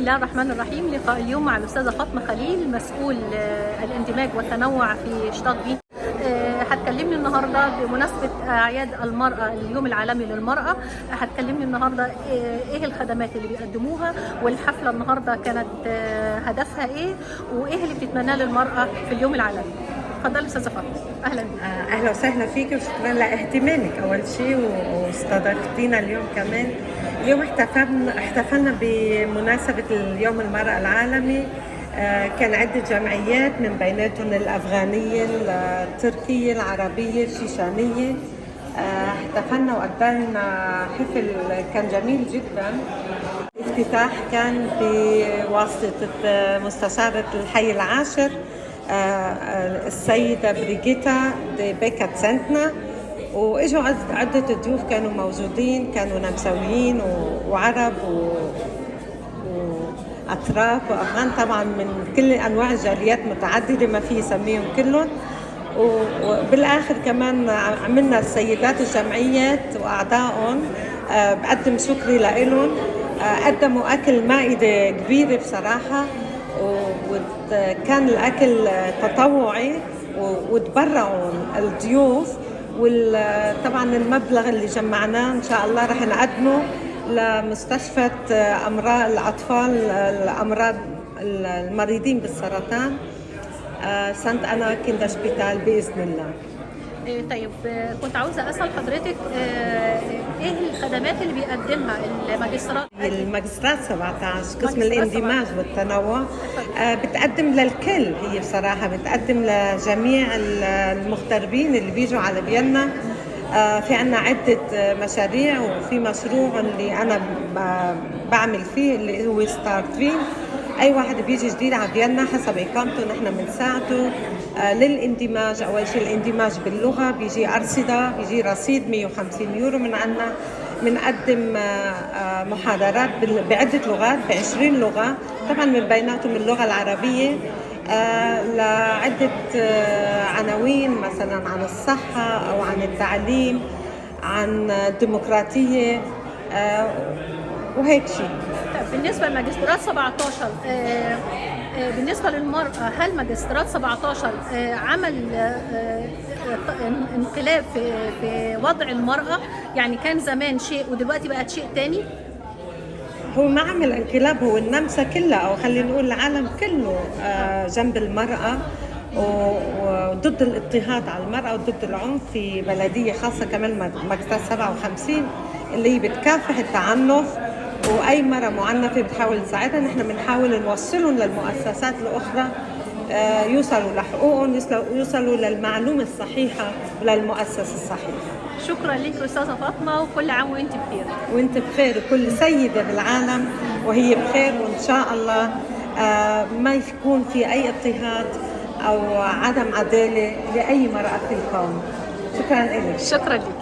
الله الرحمن الرحيم. لقاء اليوم مع الأستاذة فاطمة خليل، مسؤول الاندماج والتنوع في شطاط بي. هتكلمني النهارده بمناسبة أعياد المرأة، اليوم العالمي للمرأة. هتكلمني النهارده إيه الخدمات اللي بيقدموها، والحفلة النهارده كانت هدفها إيه، وإيه اللي بتتمناه للمرأة في اليوم العالمي. اتفضلي أستاذة فاطمة. أهلا بك. اهلا وسهلا فيك، وشكرا لاهتمامك اول شيء واستضافتينا اليوم كمان. اليوم احتفلنا بمناسبه اليوم المراه العالمي. كان عده جمعيات، من بيناتهم الافغانيه، التركيه، العربيه، الشيشانيه. احتفلنا وقدمنا حفل كان جميل جدا. الافتتاح كان بواسطه مستشاره الحي العاشر السيدة بريجيتا دي بيكا سنتنا، واجوا عدة ضيوف كانوا موجودين، كانوا نمساويين وعرب وأتراك وأفغان، طبعا من كل أنواع الجاليات متعددة ما في يسميهم كلهم. وبالآخر كمان عملنا السيدات الجمعيات وأعضائهم، بقدم شكري لهم. قدموا أكل مائدة كبيرة بصراحة، وكان الأكل تطوعي، وتبرعوا الضيوف. وطبعا المبلغ اللي جمعناه إن شاء الله رح نقدمه لمستشفى أمراض الأطفال، الأمراض المريضين بالسرطان، سانت أنا كيندا شبيتال بإذن الله. طيب، كنت عاوزة أسأل حضرتك إيه الخدمات اللي بيقدمها الماجسترات؟ الماجسترات 17 قسم الاندماج والتنوع. بتقدم للكل، هي بصراحة بتقدم لجميع المغتربين اللي بيجوا على فيينا. في عنا عدة مشاريع، وفي مشروع اللي أنا بعمل فيه اللي هو ستارت فين. أي واحد بيجي جديد على فيينا حسب إقامته نحن بنساعده للاندماج. أول شيء الاندماج باللغة، بيجي أرصدة، بيجي رصيد 150 يورو من عنا. بنقدم محاضرات بعدة لغات، ب20 لغة، طبعا من بيناتهم اللغة العربية، لعدة عناوين، مثلا عن الصحة أو عن التعليم، عن الديمقراطية، وهيك شيء. بالنسبة لماجستيرات 17، بالنسبة للمرأة، هل ماجستيرات 17 عمل انقلاب في وضع المرأة؟ يعني كان زمان شيء ودلوقتي بقت شيء تاني؟ هو ما عمل انقلاب، هو النمسا كلها، أو خلينا نقول العالم كله جنب المرأة، وضد الاضطهاد على المرأة وضد العنف. في بلدية خاصة كمان ماجستير 57 اللي هي بتكافح التعنف، وأي مرة معنفة بتحاول تساعدها. نحن بنحاول نوصلهم للمؤسسات الأخرى، يوصلوا لحقوقهم، يوصلوا للمعلومة الصحيحة وللمؤسسة الصحيحة. شكرا لك أستاذة فاطمة، وكل عام وأنت بخير. وأنت بخير، وكل سيدة بالعالم وهي بخير، وإن شاء الله ما يكون في أي اضطهاد أو عدم عدالة لأي مرأة في الكون. شكرا لك. شكرا لك.